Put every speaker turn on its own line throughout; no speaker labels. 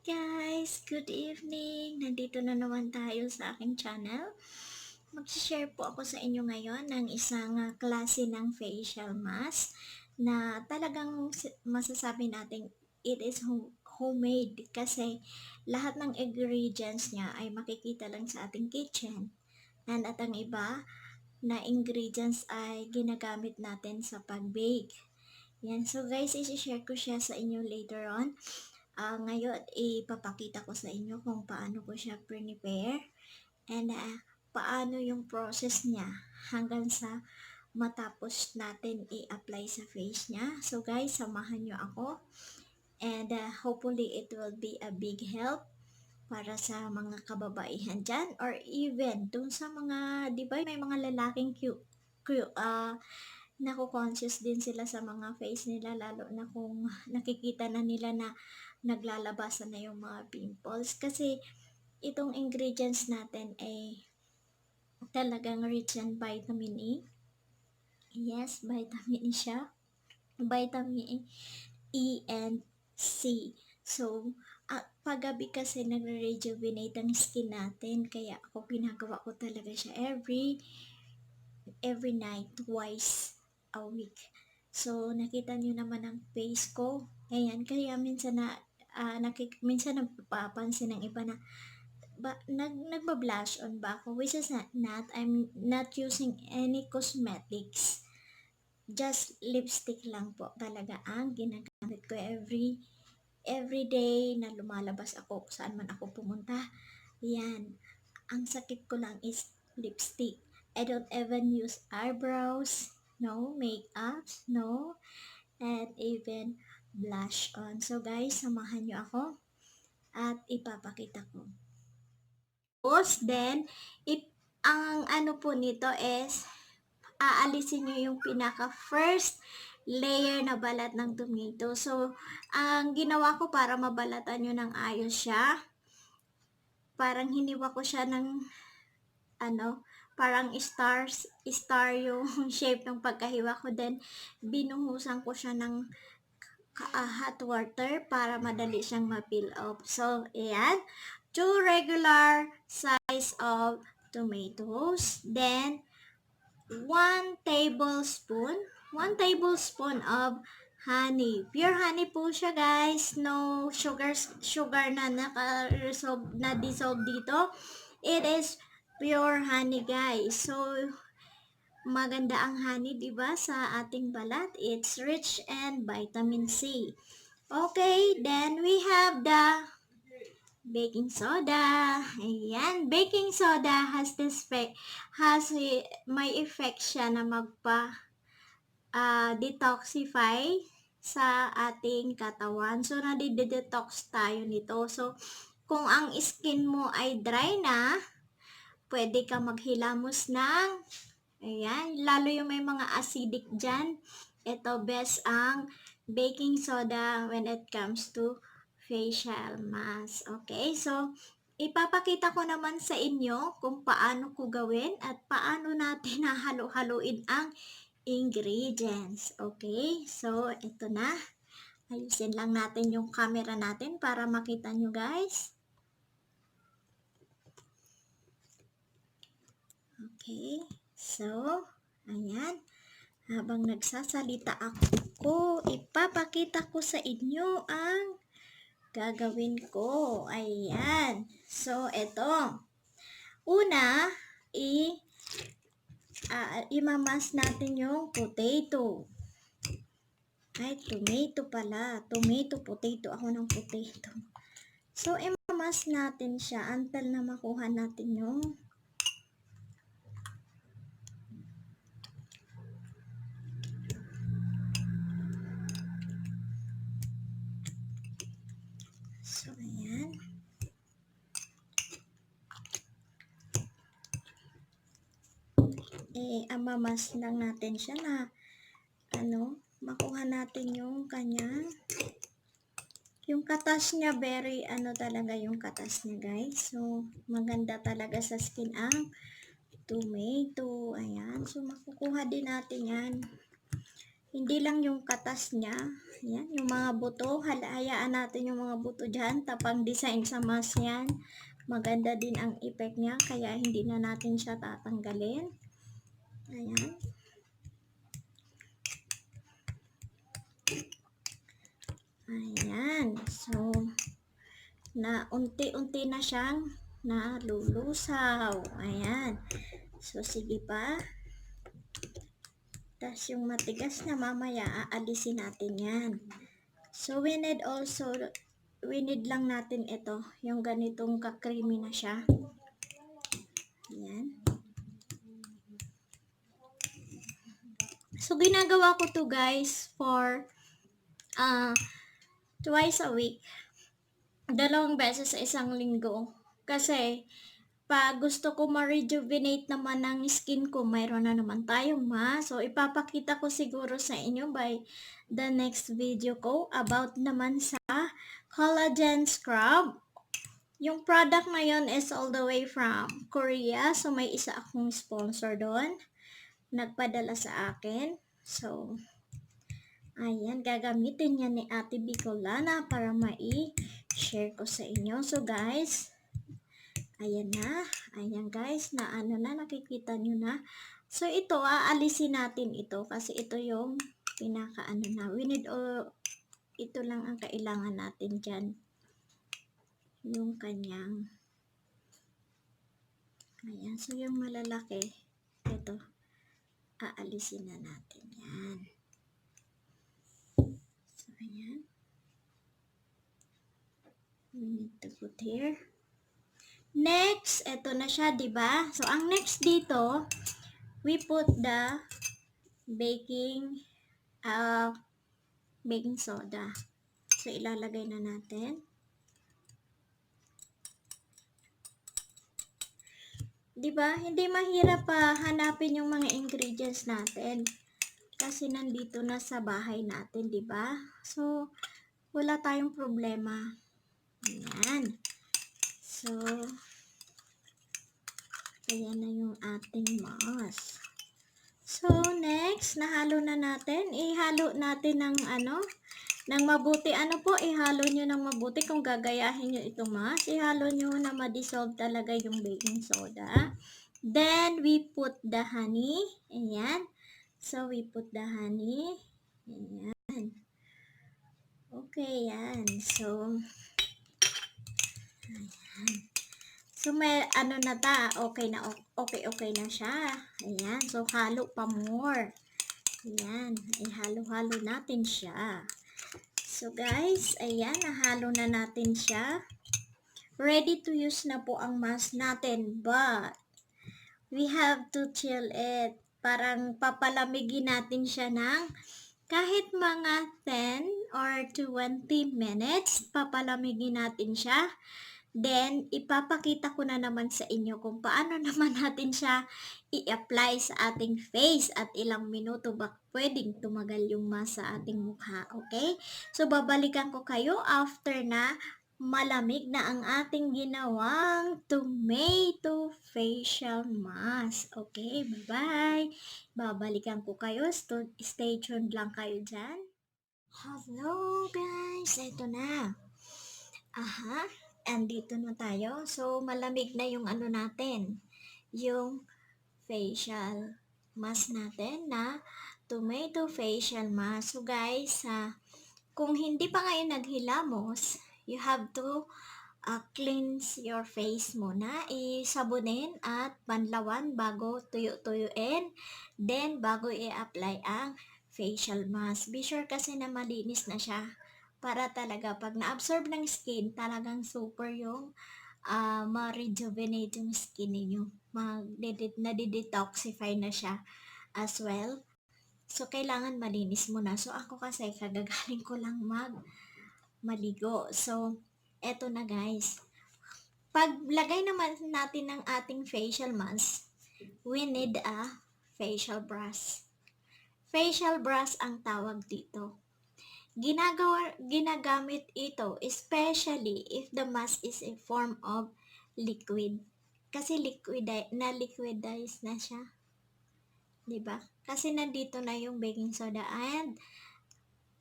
Guys! Good evening! Nandito na naman tayo sa aking channel. Mag-share po ako sa inyo ngayon ng isang klase ng facial mask na talagang masasabi natin it is homemade kasi lahat ng ingredients niya ay makikita lang sa ating kitchen. And at ang iba na ingredients ay ginagamit natin sa pag-bake. Yan. So guys, isi-share ko siya sa inyo later on. Ngayon, ipapakita ko sa inyo kung paano ko siya prepare and paano yung process niya hanggang sa matapos natin i-apply sa face niya. So guys, samahan nyo ako and hopefully it will be a big help para sa mga kababaihan dyan or even dun sa mga, di ba may mga lalaking naku-conscious din sila sa mga face nila lalo na kung nakikita na nila na naglalabasan na yung mga pimples kasi itong ingredients natin ay talagang rich in vitamin E. Yes, vitamin E siya. Vitamin E and C. So, paggabi kasi nagre-rejuvenate ang skin natin kaya ako pinagawa ko talaga siya every night, twice a week. So, nakita nyo naman ang face ko. Ayan, kaya minsan minsan napapansin ng iba na nagba-blush on ba ako, which is not. I'm not using any cosmetics. Just lipstick lang po talaga ang ginagamit ko every day na lumalabas ako saan man ako pumunta. Yan. Ang sakit ko lang is lipstick. I don't even use eyebrows, no makeups, no, and even blush on. So guys, samahan nyo ako at ipapakita ko. Then, ang ano po nito is aalisin nyo yung pinaka first layer na balat ng tomato. So, ang ginawa ko para mabalatan nyo ng ayos siya, parang hiniwa ko siya ng parang star yung shape ng pagkahiwa ko. Then, binuhusan ko siya ng hot water para madali siyang ma-peel off. So, ayan. 2 regular size of tomatoes. Then, 1 tablespoon of honey. Pure honey po siya guys. No sugar na na-dissolve dito. It is pure honey guys. So, maganda ang honey, diba, sa ating balat. It's rich in vitamin C. Okay, then we have the baking soda. Ayan, baking soda has may effect siya na detoxify sa ating katawan. So, nadi-detox tayo nito. So, kung ang skin mo ay dry na, pwede ka maghilamos ng, ayan, lalo yung may mga acidic dyan. Ito, best ang baking soda when it comes to facial mask. Okay, so, ipapakita ko naman sa inyo kung paano ko gawin at paano natin nahalo-haluin ang ingredients. Okay, so, ito na. Ayusin lang natin yung camera natin para makita nyo guys. Okay, so, ayan. Habang nagsasalita ako, ipapakita ko sa inyo ang gagawin ko. Ayan. So, ito. Una, imamas natin yung potato. Ay, tomato pala. Tomato, potato. Ako ng potato. So, imamas natin siya until na makuha natin yung so, ayan. Amamas lang natin siya na makuha natin yung kanyang yung katas niya, very talaga yung katas niya guys. So, maganda talaga sa skin ang tomato. Ayan. So, makukuha din natin yan. Hindi lang yung katas niya. Yan, yung mga buto. Hayaan natin yung mga buto dyan. Tapang design sa mask yan. Maganda din ang effect niya. Kaya hindi na natin siya tatanggalin. Ayan. Ayan. So, na unti-unti na siyang nalulusaw. Ayan. So, sige pa. Tapos yung matigas na mamaya, aalisin natin yan. So, we need lang natin ito. Yung ganitong ka-creamy na siya. Ayan. So, ginagawa ko to guys for twice a week. 2 beses sa isang linggo. Kasi, pag gusto ko ma-rejuvenate naman ng skin ko, mayroon na naman tayong mask. So, ipapakita ko siguro sa inyo by the next video ko about naman sa collagen scrub. Yung product na yun is all the way from Korea. So, may isa akong sponsor doon. Nagpadala sa akin. So, ayan, gagamitin niya ni Ate Bicolana para mai-share ko sa inyo. So, guys, ayan na. Ayan guys, na ano na, nakikita nyo na. So, ito, aalisin natin ito kasi ito yung pinaka-ano na. Ito lang ang kailangan natin dyan. Yung kanyang, ayan. So, yung malalaki, ito, aalisin na natin yan. So, ayan. We need to put here. Next, ito na siya, diba? So, ang next dito, we put the baking soda. So, ilalagay na natin. Diba? Hindi mahirap hanapin yung mga ingredients natin. Kasi nandito na sa bahay natin, diba? So, wala tayong problema. Ayan. So, ayan na yung ating mask. So, next, nahalo na natin. Ihalo natin ng ng mabuti. Ano po, ihalo nyo ng mabuti kung gagayahin nyo ito mask. Ihalo nyo na ma-dissolve talaga yung baking soda. Then, we put the honey. Ayan. So, we put the honey. Ayan. Okay, yan. So, ayan. So, may ano na ta. Okay na siya. Ayan. So, halo pa more. Ayan. Ihalo-halo natin siya. So, guys, ayan. Nahalo na natin siya. Ready to use na po ang mask natin. But, we have to chill it. Parang papalamigin natin siya ng kahit mga 10 or 20 minutes. Papalamigin natin siya. Then, ipapakita ko na naman sa inyo kung paano naman natin siya i-apply sa ating face at ilang minuto ba pwedeng tumagal yung mask sa ating mukha. Okay? So, babalikan ko kayo after na malamig na ang ating ginawang tomato facial mask. Okay? Bye-bye! Babalikan ko kayo. Stay tuned lang kayo dyan. Hello guys! Ito na. Aha. Andito na tayo. So, malamig na yung ano natin. Yung facial mask natin na tomato facial mask. So, guys, kung hindi pa kayo naghilamos, you have to cleanse your face muna. Isabunin at panlawan bago tuyo-tuyuin. Then, bago i-apply ang facial mask. Be sure kasi na malinis na siya. Para talaga, pag na-absorb ng skin, talagang super yung ma-rejuvenate yung skin ninyo. Nadi-detoxify na siya as well. So, kailangan malinis muna. So, ako kasi kagagaling ko lang maligo. So, eto na guys. Paglagay naman natin ng ating facial mask, we need a facial brush. Facial brush ang tawag dito. Ginagamit ito especially if the mask is a form of liquid. Kasi liquidize na siya. 'Di ba? Kasi nandito na yung baking soda and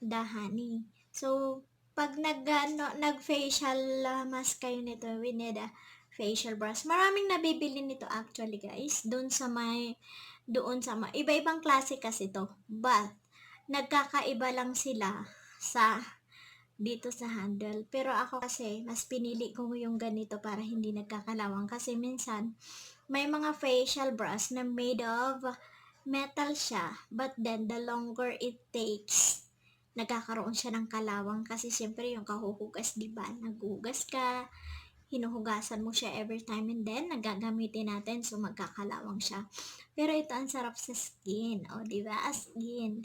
the honey. So, pag nag-facial mask kayo nito, we need a facial brush. Maraming nabibili nito actually guys. Iba-ibang klase kasi to. But, nagkakaiba lang sila sa dito sa handle. Pero ako kasi, mas pinili ko yung ganito para hindi nagkakalawang. Kasi minsan, may mga facial brush na made of metal siya. But then, the longer it takes, nagkakaroon siya ng kalawang. Kasi syempre, yung kahuhugas, diba? Naghuhugas ka, hinuhugasan mo siya every time and then, nagagamitin natin. So, magkakalawang siya. Pero ito, ang sarap sa skin. O, diba? Skin.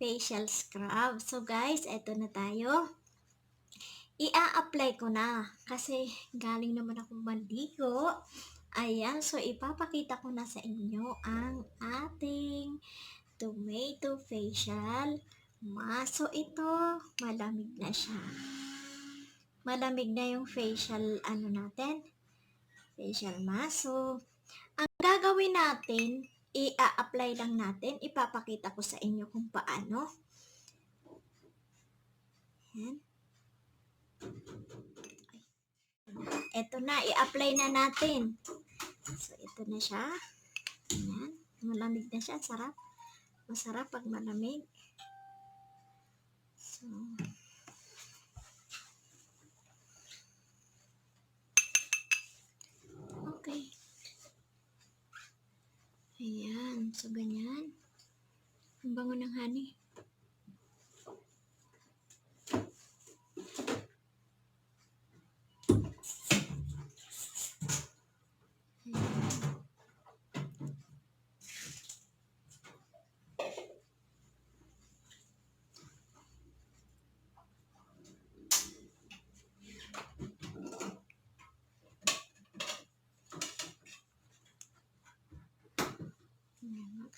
Facial scrub. So guys, eto na tayo. Ia-apply ko na kasi galing naman akong maligo. Ayan, so ipapakita ko na sa inyo ang ating tomato facial mask. So ito, malamig na siya. Malamig na yung facial facial mask. So, ang gagawin natin, i-apply lang natin. Ipapakita ko sa inyo kung paano. Ayan. Ito na, i-apply na natin. So, ito na siya. Ayan. Malamig na siya. Sarap. Masarap pag malamig. So, okay. Ayan. So, ganyan. Ang bango ng honey.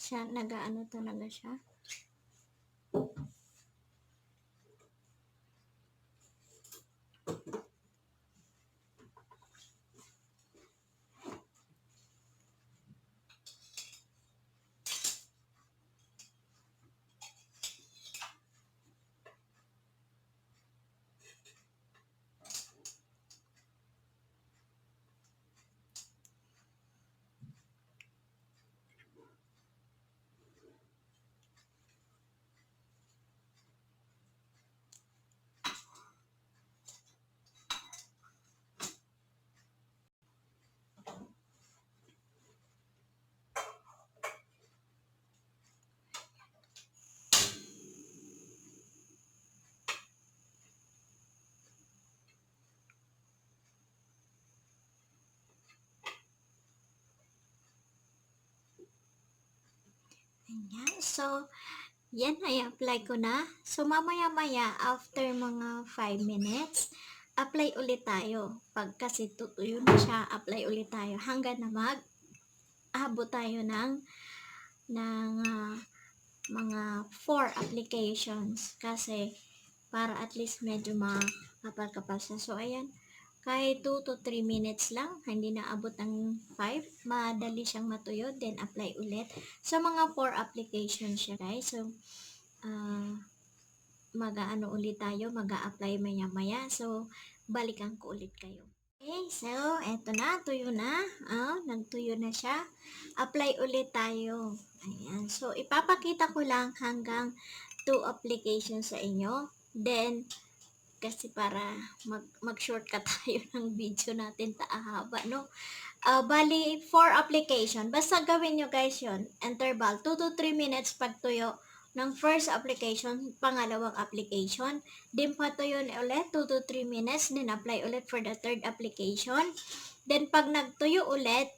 Siya, nag-ano talaga siya. Ayan. So, yan, i-apply ko na. So, mamaya-maya, after mga 5 minutes, apply ulit tayo. Pag kasi tutuyo na siya, apply ulit tayo hanggang na abot tayo ng mga 4 applications. Kasi, para at least medyo makapal-kapal siya. So, ayan. Kahit 2 to 3 minutes lang, hindi na abot ng 5, madali siyang matuyo, then apply ulit. So, mga 4 applications siya guys. So, mag-ano ulit tayo, mag-a-apply maya-maya. So, balikan ko ulit kayo. Okay, so, eto na, tuyo na. Nagtuyo na siya. Apply ulit tayo. Ayan. So, ipapakita ko lang hanggang 2 applications sa inyo. Then, kasi para mag-shortcut tayo ng video natin, taahaba, no? Bali, 4 application. Basta gawin nyo guys yon, interval, 2 to 3 minutes pagtuyo ng first application, pangalawang application. Then, patuyo na ulit, 2 to 3 minutes. Then, apply ulit for the third application. Then, pag nagtuyo ulit,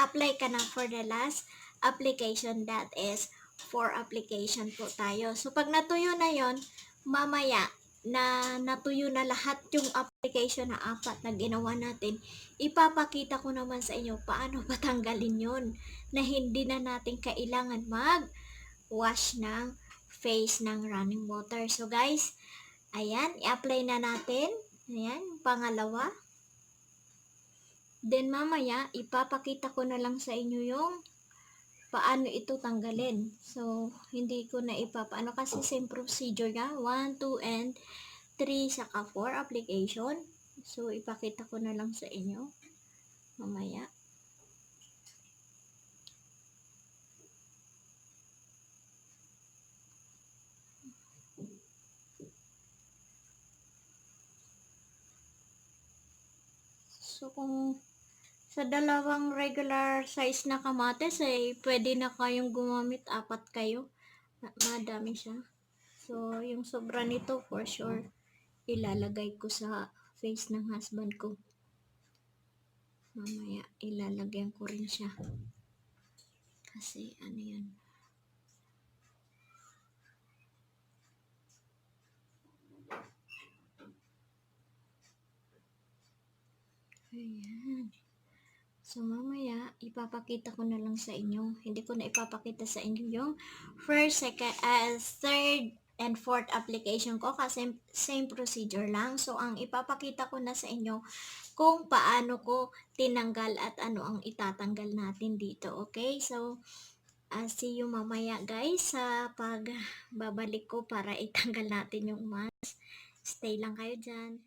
apply ka na for the last application. That is, 4 application po tayo. So, pag natuyo na yon, mamaya, na natuyo na lahat yung application na 4 na ginawa natin, ipapakita ko naman sa inyo paano patanggalin yon na hindi na natin kailangan mag-wash ng face ng running water. So guys, ayan, i-apply na natin. Ayan, pangalawa. Then mamaya, ipapakita ko na lang sa inyo yung paano ito tanggalin. So, hindi ko na ipapaano kasi same procedure na. 1, 2, and 3, saka 4 application. So, ipakita ko na lang sa inyo mamaya. So, kung sa dalawang regular size na kamatis ay pwede na kayong gumamit, 4 kayo. Madami siya. So, yung sobra nito for sure ilalagay ko sa face ng husband ko. Mamaya ilalagyan ko rin siya. Kasi ano yan. Ayan. So, mamaya, ipapakita ko na lang sa inyo. Hindi ko na ipapakita sa inyo yung first, second, third, and fourth application ko kasi same procedure lang. So, ang ipapakita ko na sa inyo kung paano ko tinanggal at ano ang itatanggal natin dito. Okay? So, see you mamaya guys sa pagbabalik ko para itanggal natin yung mask. Stay lang kayo dyan.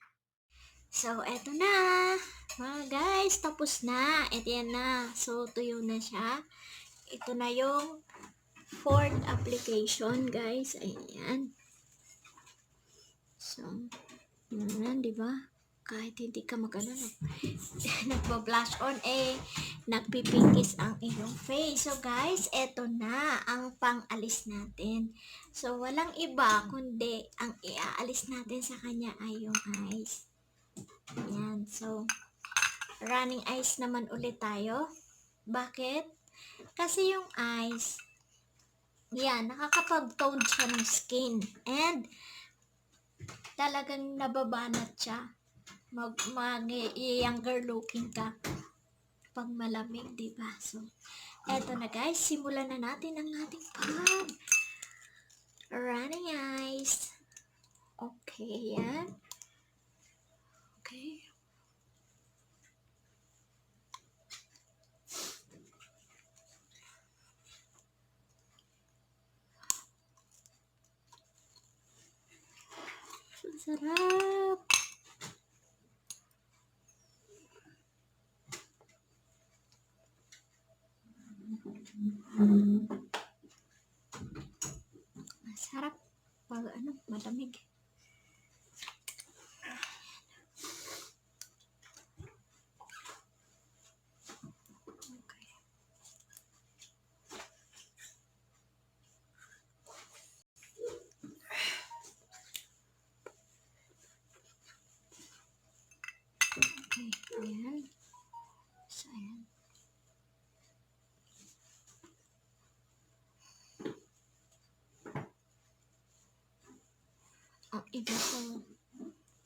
So, eto na. Guys, tapos na. Eto yan na. So, tuyo na siya. Ito na yung fourth application, guys. Ayan. So, yan, di ba? Kahit hindi ka nagba-blush on, nagpipinkis ang iyong face. So, guys, eto na ang pang-alis natin. So, walang iba, kundi ang iaalis natin sa kanya ay yung eyes. Ayan. So, running eyes naman ulit tayo. Bakit? Kasi yung eyes, yan, nakakapag-tone siya ng skin. And, talagang nababanat siya. Younger looking ka pag malamig, diba? So, eto na guys, simulan na natin ang ating running eyes. Okay, yan. Okay. Sarap. Masarap pag malamig. Okay, ayan. So, ayan. Ang iba ko.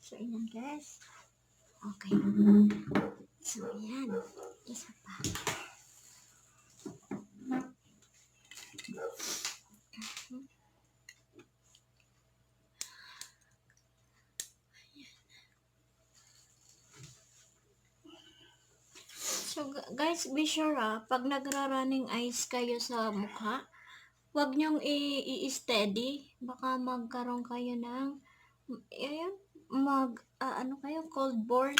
So, ayan guys. Okay. So, ayan. Isa pa. So, guys, be sure pag nagra-running eyes kayo sa mukha, huwag nyong i-steady. Baka magkaroon kayo ng, ayan, kayo, cold burn.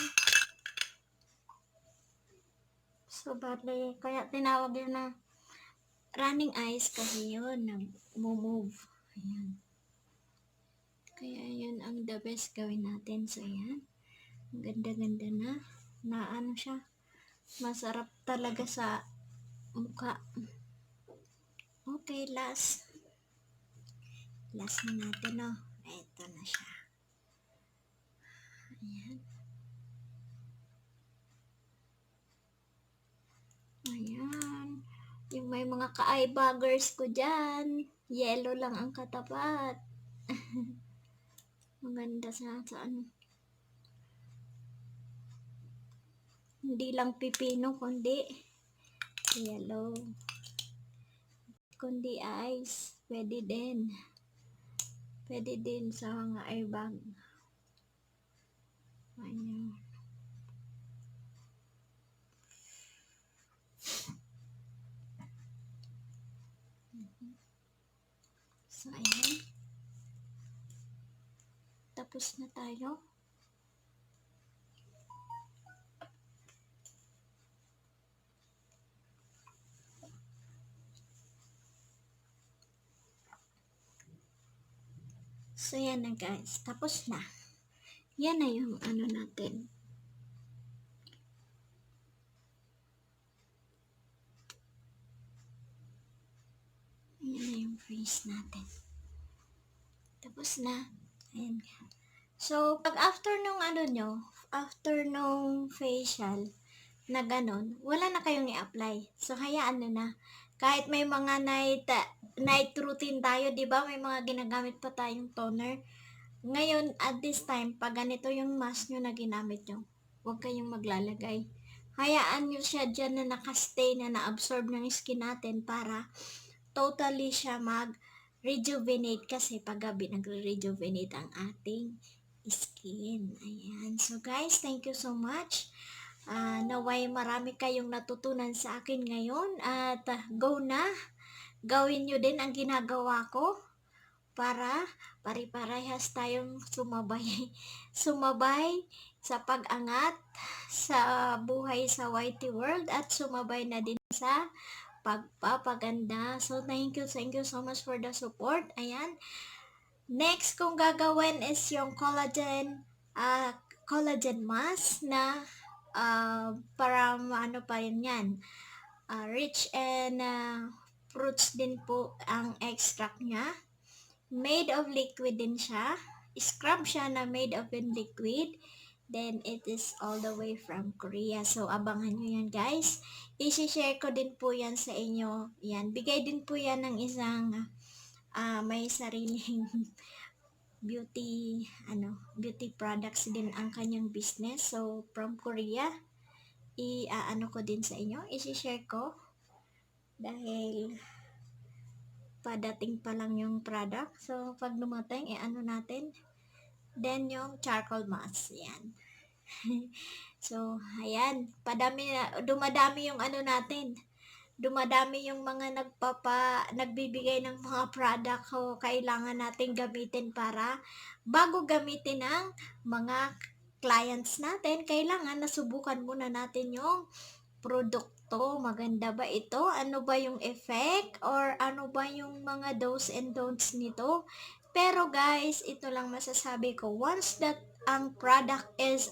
So, bale, kaya tinawag yun na running eyes kasi yun, nag-move. Ayan. Kaya yun ang the best gawin natin. So, ayan. Ganda-ganda na. Na ano siya. Masarap talaga sa mukha. Okay, last. Last na natin, oh. Ito na siya. Ayan. Ayan. Yung may mga ka-eye baggers ko dyan. Yellow lang ang katapat. Maganda sa ano. Hindi lang pipino, kundi yellow. Kundi eyes. Pwede din. Pwede din sa mga eye bag. Ayan. So, ayan. Tapos na tayo. So, yan na guys. Tapos na. Yan na yung ano natin. Yan na yung face natin. Tapos na. Ayan. So, pag after nung ano nyo, after nung facial, na ganon, wala na kayong i-apply. So, hayaan nyo na. Kahit may mga night routine tayo, di ba? May mga ginagamit pa tayong toner. Ngayon, at this time, pag ganito yung mask nyo na ginamit nyo, huwag kayong maglalagay. Hayaan nyo siya dyan na nakastay na na-absorb ng skin natin para totally siya mag-rejuvenate kasi pag gabi nagre-rejuvenate ang ating skin. Ayan. So guys, thank you so much. Naway marami kayong natutunan sa akin ngayon at go na. Gawin nyo din ang ginagawa ko para pare-parehas tayong sumabay sa pag-angat sa buhay sa YT World at sumabay na din sa pagpapaganda. So, thank you so much for the support. Ayan. Next kong gagawin is yung collagen mask na para ano pa yun yan. Rich and fruits din po ang extract niya. Made of liquid din siya. Scrub siya na made of liquid. Then, it is all the way from Korea. So, abangan nyo yan, guys. I-share ko din po yan sa inyo. Yan. Bigay din po yan ng isang may sariling beauty products din ang kanyang business. So, from Korea, i-ano ko din sa inyo. I-share ko. Dahil padating pa lang yung product. So, pag dumating, ano natin. Then, yung charcoal mask. Yan. So, ayan. Dumadami yung ano natin. Dumadami yung mga nagbibigay ng mga product o kailangan natin gamitin para bago gamitin ng mga clients natin, kailangan nasubukan muna natin yung produkto. Maganda ba ito? Ano ba yung effect? Or ano ba yung mga do's and don'ts nito? Pero guys, ito lang masasabi ko. Once that ang product is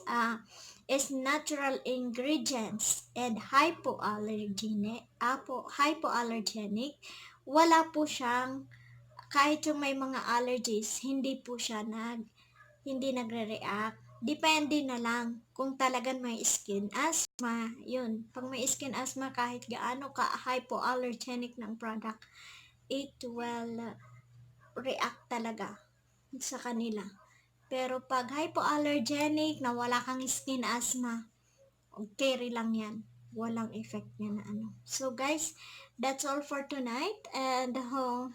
natural ingredients and hypoallergenic, wala po siyang, kahit yung may mga allergies, hindi nagre-react. Depende na lang kung talagang may skin asthma. Yun, pag may skin asthma, kahit gaano ka hypoallergenic ng product, it will react talaga sa kanila. Pero pag hypoallergenic na wala kang skin asthma, carry lang yan. Walang effect niya na ano. So guys, that's all for tonight. And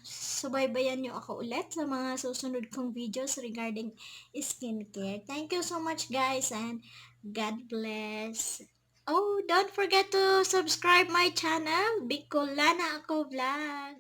subaybayan nyo ako ulit sa mga susunod kong videos regarding skincare. Thank you so much guys and God bless. Oh, don't forget to subscribe my channel, Bicolana Ako Vlog.